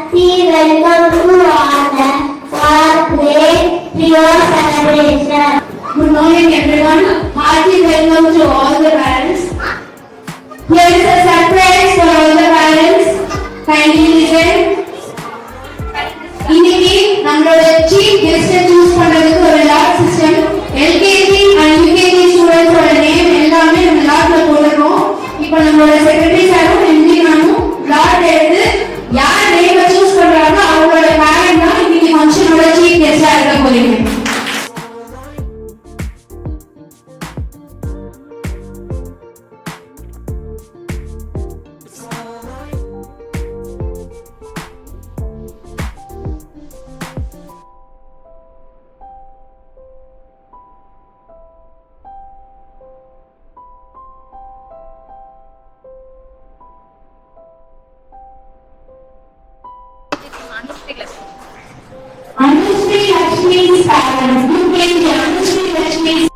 hearty welcome to all for great Trio celebration. Good morning everyone. Hearty welcome to all the parents. Here is a surprise for all the parents. Kindly listen. இன்னைக்கு நம்மளோட chief guest choose பண்றதுக்கு ஒரு lot system LKG and UKG ஸ்டூடெண்ட்ஸோட name எல்லாமே நம்ம லாட்ல போட்டுருக்கோம். இப்போ நம்மளோட செக்ரட்டரி சாரும் எம்டி மேமும் லாட் எடுத்து யார் நேமை சூஸ் பண்றாங்களோ அவங்களோட பேரண்ட் தான் இன்னைக்கு ஃபங்க்ஷனோட சீஃப் கெஸ்டா இருக்க போறீங்க. Anushree Lakshmi's parents, UKG Anushree Lakshmi's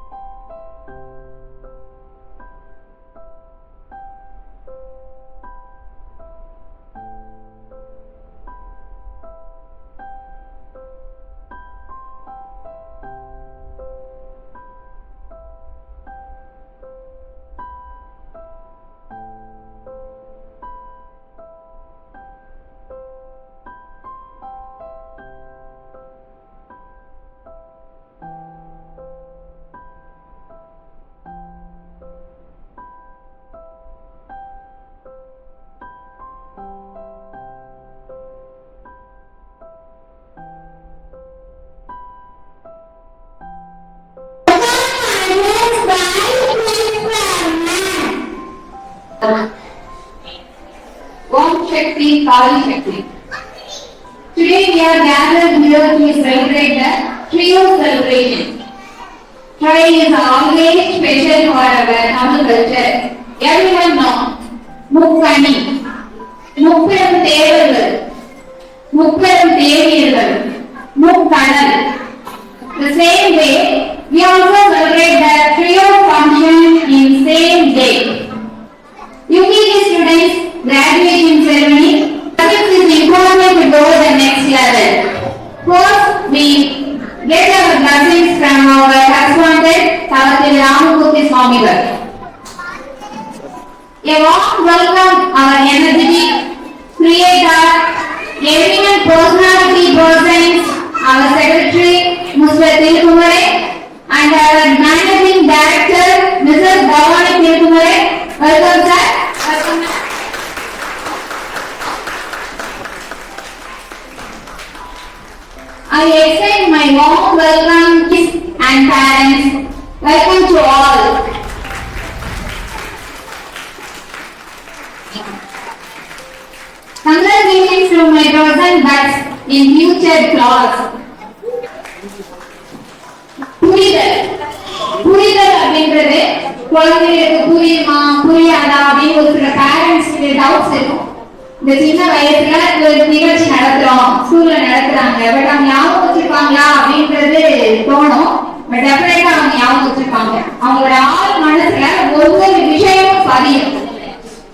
Om Shakti Kali Shakti. Today we are gathered here to celebrate the Trio celebration. Today is always special for our Tamil culture. Everyone know Mukkani, Mukkaram Devargal, Mukkaram Deviyargal, Mukkanal. The same way, we also celebrate the Trio function in same day. UKG students graduation ceremony. This is important to go to the next level. First, we get our blessings from our correspondent, Savathiri Ramamurthy Swamigal. A warm welcome our energetic creator, eminent personality persons, our secretary, Mr. Thirukumare, and our managing director, Mrs. Bhavani Thirukumare. Welcome, sir. Welcome. I extend my warm welcome kids and parents. Welcome to all. Congratulations to my dozen buds in future class. புரிதல் அப்படின்றது குழந்தைகளுக்கு புரியுமா புரியாதா அப்படின்னு ஒரு சில பேரண்ட்ஸ்க்கு doubts இருக்கும். இந்த சின்ன வயசுல ஒரு நிகழ்ச்சி நடத்துறோம், ஸ்கூல்ல நடத்துறாங்க, பட் அவங்க ஞாபகம் வச்சிருப்பாங்களா அப்படின்றது தோணும். பட் டெஃபினட்டா அவங்க ஞாபகம் வச்சிருப்பாங்க. அவங்களோட ஆள் மனசுல ஒவ்வொரு விஷயமும் பதியும்.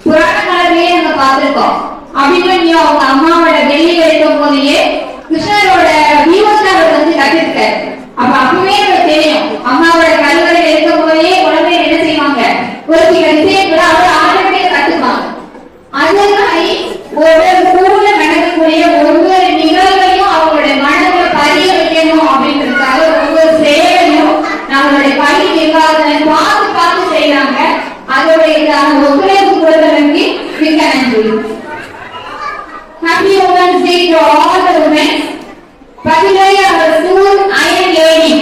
புராண காலத்திலேயே நம்ம பார்த்திருக்கோம். அபிமன்யு அவங்க அம்மாவோட வெளியில இருக்கும் போதே கிருஷ்ணரோட வியூவத்தை அவர் வந்து கட்டிருக்காரு. அப்ப அப்பவே அவருக்கு தெரியும் அம்மாவோட கல்வரையில இருக்கும் போதே குழந்தை என்ன செய்வாங்க, ஒரு சில விஷயங்களை அவர் ஆட்டோமேட்டிக்கா கத்துப்பாங்க. அது மாதிரி ஒரு ஸ்கூல்ல நடக்கக்கூடிய ஒவ்வொரு நிகழ்வையும் அவங்களுடைய மனதை பதிய வைக்கணும் அப்படின்றதுக்காக ஒவ்வொரு செயலையும் நம்மளுடைய பள்ளி நிர்வாகத்தை பார்த்து பார்த்து செய்யறாங்க. அதோடைய ஒத்துழைப்பு கொடுத்தவங்க மிக்க நன்றி. Happy Women's Day to all the women. Particularly our school Iron Lady,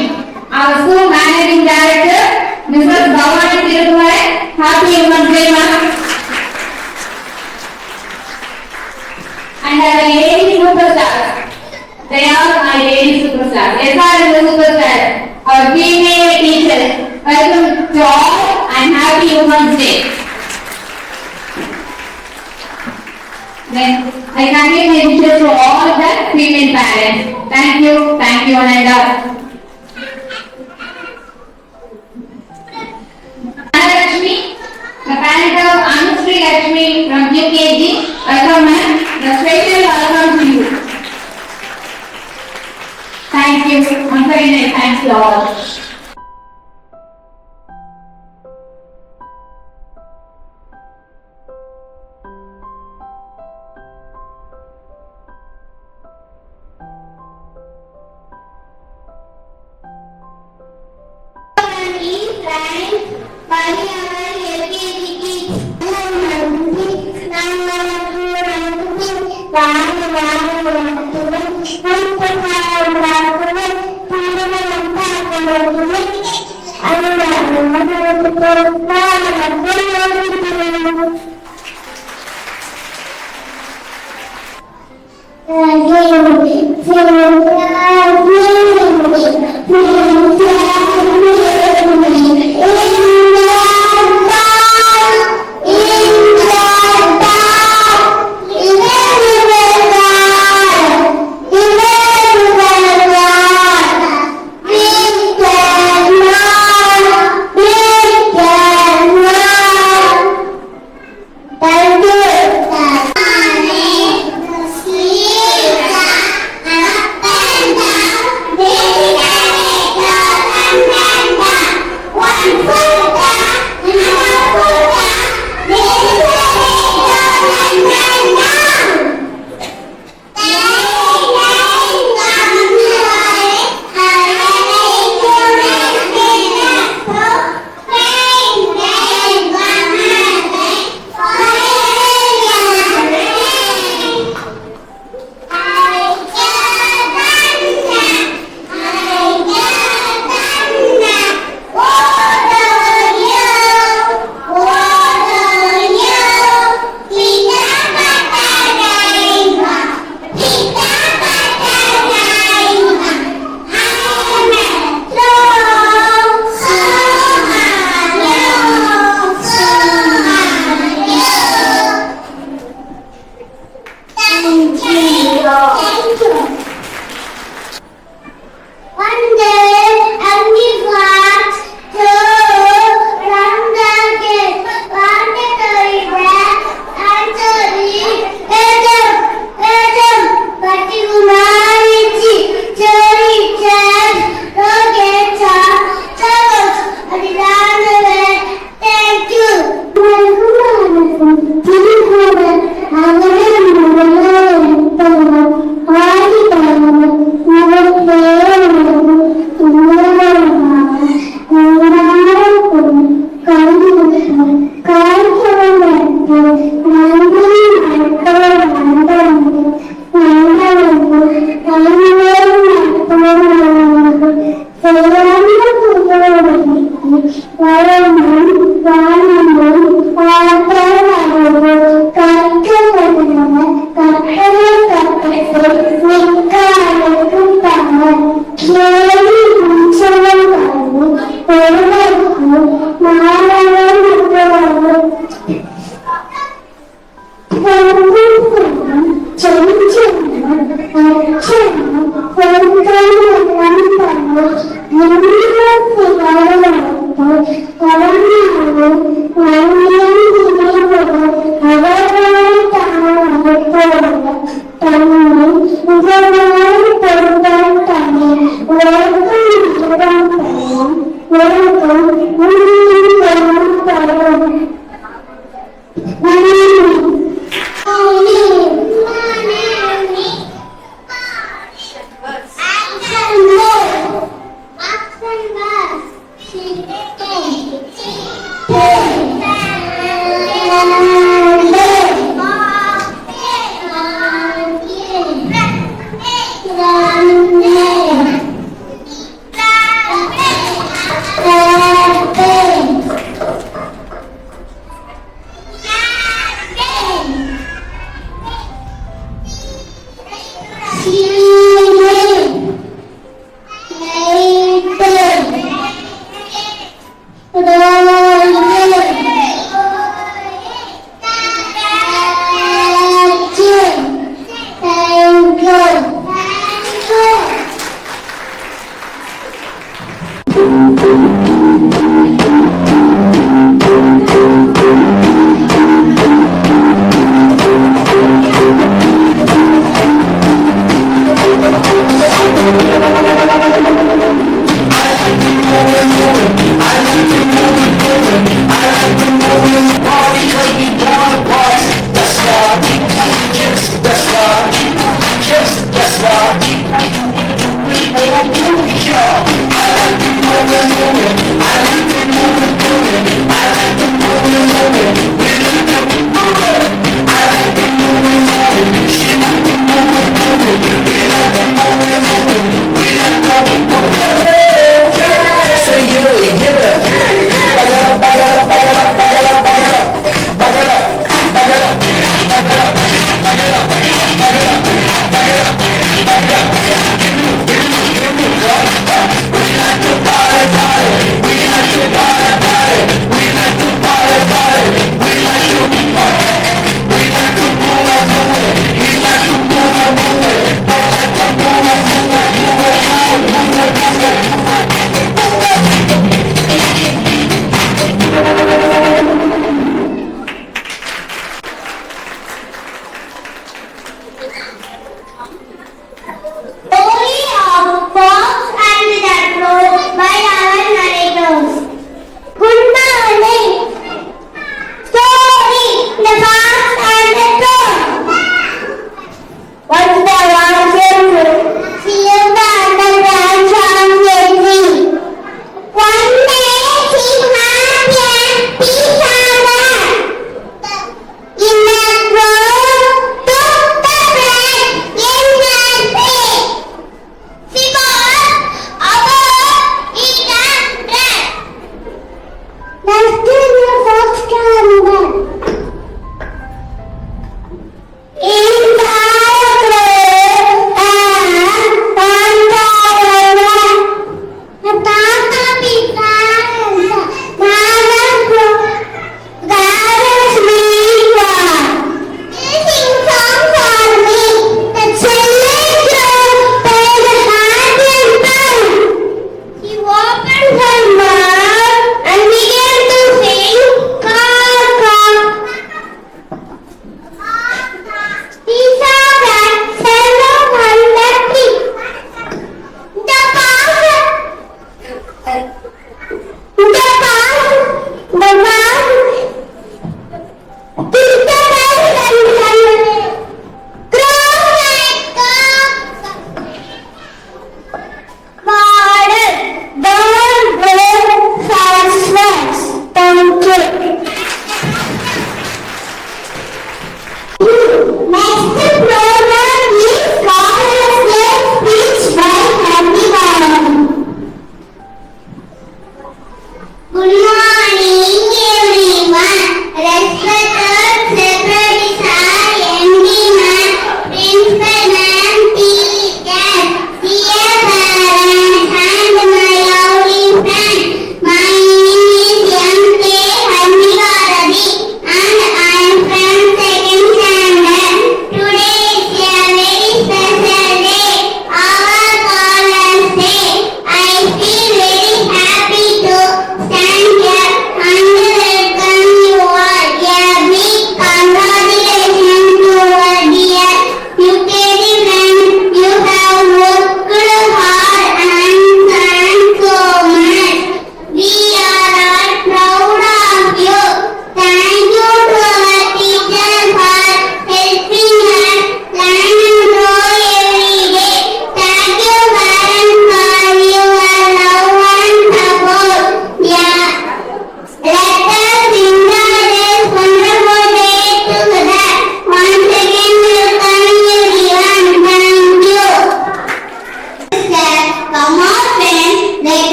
our school managing director, Mrs. Bhavani Thirukumare. Happy Women's Day, ma'am. And our lady superstars. They are my lady superstars. SR is the superstar. Our female teachers. Welcome to all and Happy Women's Day. Then I continue my wishes to all the female parents. Thank you, Ananda. Lakshmi, the parent of Anushree Lakshmi from UKG. Welcome, ma'am. The special welcome to you. very nice. Thanks you all.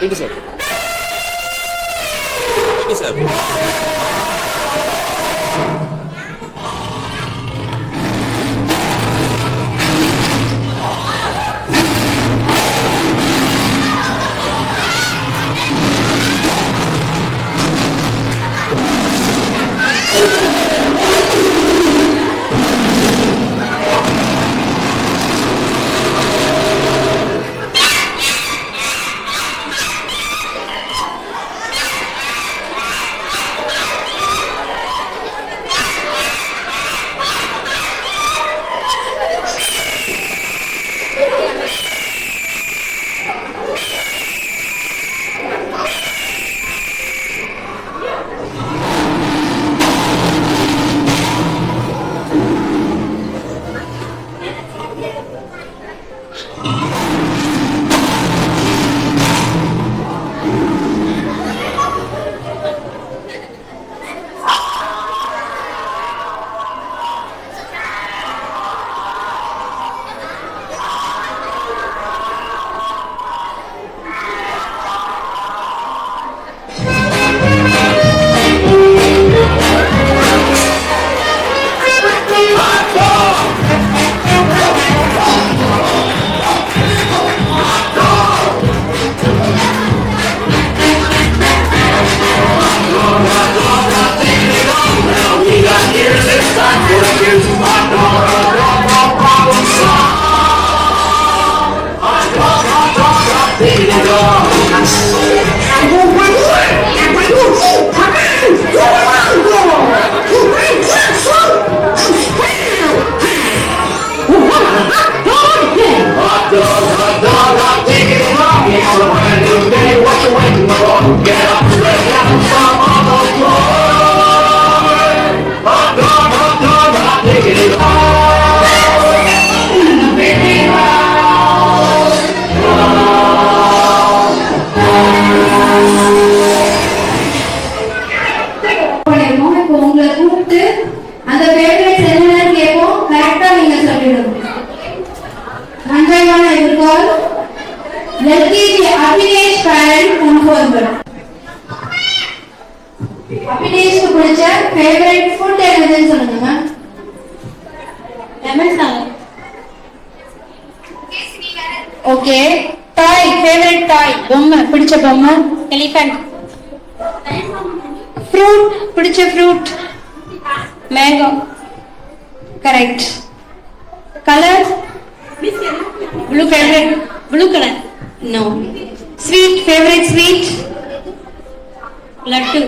Thank you, sir. Thank you, sir. LKG Abhinesh parent come forward. Abhinesh க்கு பிடிச்ச favorite food என்னதுன்னு சொல்லுங்க ma'am. Lemon சாதம். Okay. Toy favorite toy பொம்மை பிடிச்ச பொம்மை elephant. Fruit பிடிச்ச fruit mango. Correct. Colour blue favourite blue colour. No. Sweet favourite sweet laddu.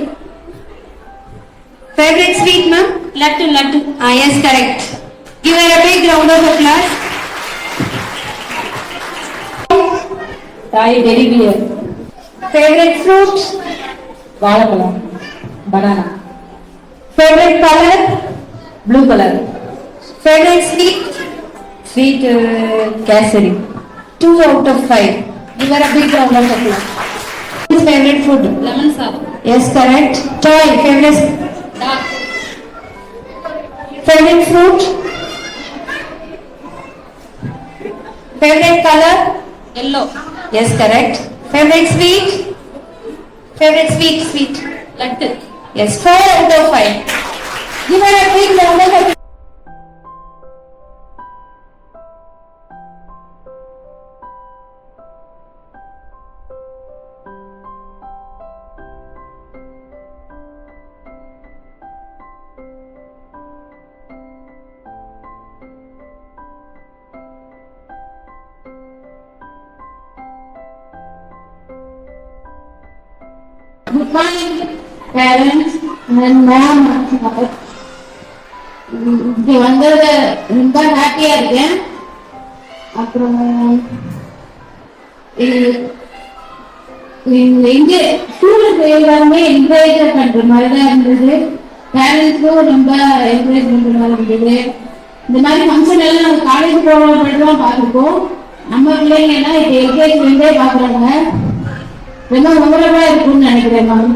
Favourite sweet ma'am laddu laddu. Yes, correct. Give her a big round of applause. தாய் டெலிவியர். Favorite fruit வாழைப்பழம் banana. favorite color blue colour. favorite sweet sweet kesari. 2 out of 5. Give her a big round of applause. His favorite food lemon sadam. yes, correct. Toy favorite dog. favorite fruit favorite color yellow. yes, correct. Favorite sweet sweet laddu. yes, 4 out of 5. Give her a big round of applause. Good morning, parents and mom. இங்க வந்தது ரொம்ப ஹாப்பியா இருக்கேன். அப்புறம் இங்க ஸ்கூலுக்கு எல்லாருமே encourage பண்ற மாதிரி தான் இருந்தது. பேரண்ட்ஸும் ரொம்ப என்கரேஜ் பண்ற மாதிரி இருந்தது. இந்த மாதிரி ஃபங்க்ஷன் எல்லாம் நம்ம காலேஜ் போகிறோம் பார்த்துருக்கோம். நம்ம பிள்ளைங்க எல்லாம் இப்போ எல்கேஜிலேருந்தே பார்க்குறாங்க. ரொம்ப மெமரபிளா இருக்கும்னு நினைக்கிறேன் மேம்.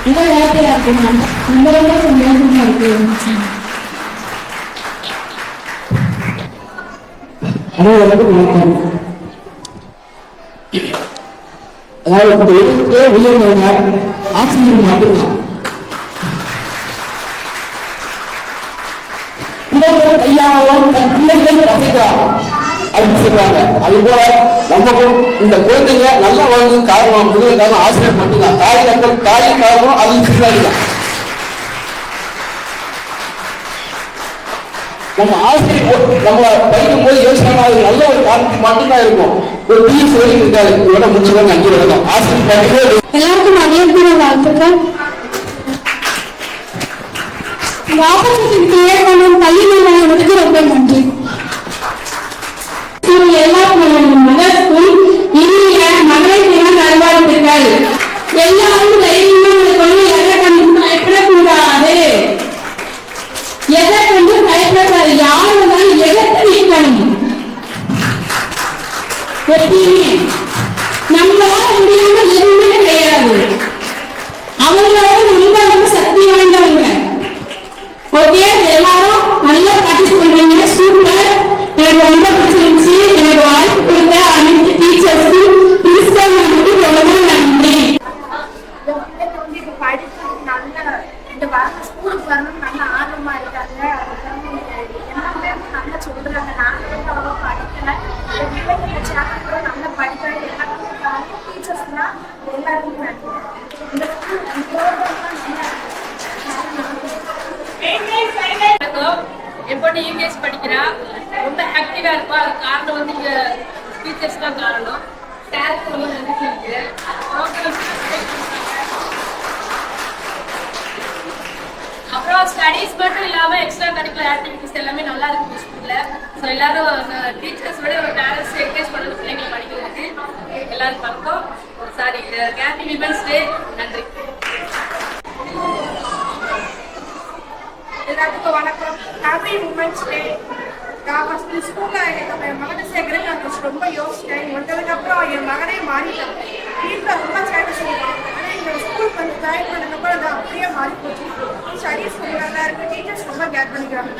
ரொம்ப ஹாப்பியா இருக்கும் மேம். ரொம்ப சந்தோஷமா இருக்கு. அதாவது வெளியே ஆசிரியர் மட்டும்தான். பிள்ளைகள் கையாளவும் தன் பிள்ளைகள் ரசிக்கிறார் அப்படின்னு சொல்றாங்க. அது போல நமக்கும் இந்த குழந்தைங்க நல்லா வாழ்ந்து காரணம் முதல் காரணம் ஆசிரியர் மட்டும்தான். தாயின் காரணம் அது பின்னாடிதான். நம்ம ஆசிரியர் நம்ம படிக்கும் போது யோசனை நல்ல ஒரு காரணத்துக்கு மட்டும்தான் இருக்கும். ஒரு தீய சொல்லி இருக்காது. இதோட முடிச்சுதான் அங்கே வரணும். ஆசிரியர் எல்லாருக்கும் மதியம் வாழ்த்துக்கள். பள்ளி நிறுவனத்துக்கு ரொம்ப நன்றி. எல்லாருக்கும் இனிய மகளிர் தின நல்வாழ்த்துக்கள். எல்லாரும் எதை கண்டு பயப்படக்கூடாது. எதை கண்டு பயப்படக்கூடாது. யாரும் எதிர்த்து நிற்கணும். எப்பயுமே நம்மளால முடியாம எதுவுமே கிடையாது. அவங்களோட ரொம்ப சக்தி வாய்ந்தவங்க. ஓகே, எல்லாரும் நல்லா பிராக்டிஸ் பண்றீங்க. சூப்பர். எனக்கு ரொம்ப பிடிச்சிருந்துச்சு. எனக்கு வாய்ப்பு கொடுத்த அனைத்து டீச்சர்ஸும் பிரின்சிபல் ரொம்ப நன்றி. ஸ்கூலுக்கு வரணும் நல்ல ஆர்வமா இருக்காங்க. நல்லா சொல்றாங்க. நாங்கள் அவ்வளோ படிக்கல. நல்லா படிக்கிறாங்க. எல்லாருக்கும் டீச்சர்ஸ்லாம் எல்லாருக்கும் எப்படி யூகேஜி படிக்கிறா, ரொம்ப ஆக்டிவா இருப்பா. அது காரணம் வந்து இங்க டீச்சர்ஸ் தான் காரணம். சாருக்கு ரொம்ப நன்றி இருக்கு. அப்புறம் ஸ்டடீஸ் மட்டும் இல்லாம எக்ஸ்ட்ரா கரிக்குலர் ஆக்டிவிட்டிஸ் எல்லாமே நல்லா இருக்கு ஸ்கூல்ல. ஸோ எல்லாரும் டீச்சர்ஸ் விட ஒரு பேரண்ட்ஸ் என்கரேஜ் பண்ணுறது பிள்ளைங்களை படிக்கிறதுக்கு எல்லாரும் பக்கம். Sorry, happy women's day. நன்றி. எல்லாத்துக்கும் வணக்கம். Happy women's day. நான் ஃபர்ஸ்ட் ஸ்கூல்ல என் மகனை சேர்க்கிறேன். நான் ஃபர்ஸ்ட் ரொம்ப யோசிச்சேன். வந்ததுக்கப்புறம் என் மகனே மாறிட்டான். வீட்டில் ரொம்ப சேட்டை செய்வான். ஆனால் எங்கள் ஸ்கூல் வந்து ஜாயின் பண்ணதுக்கப்புறம் அது அப்படியே மாறி போச்சு. ஸ்டடீஸ் நல்லா இருக்கு. டீச்சர்ஸ் ரொம்ப கேர் பண்ணிக்கிறாங்க.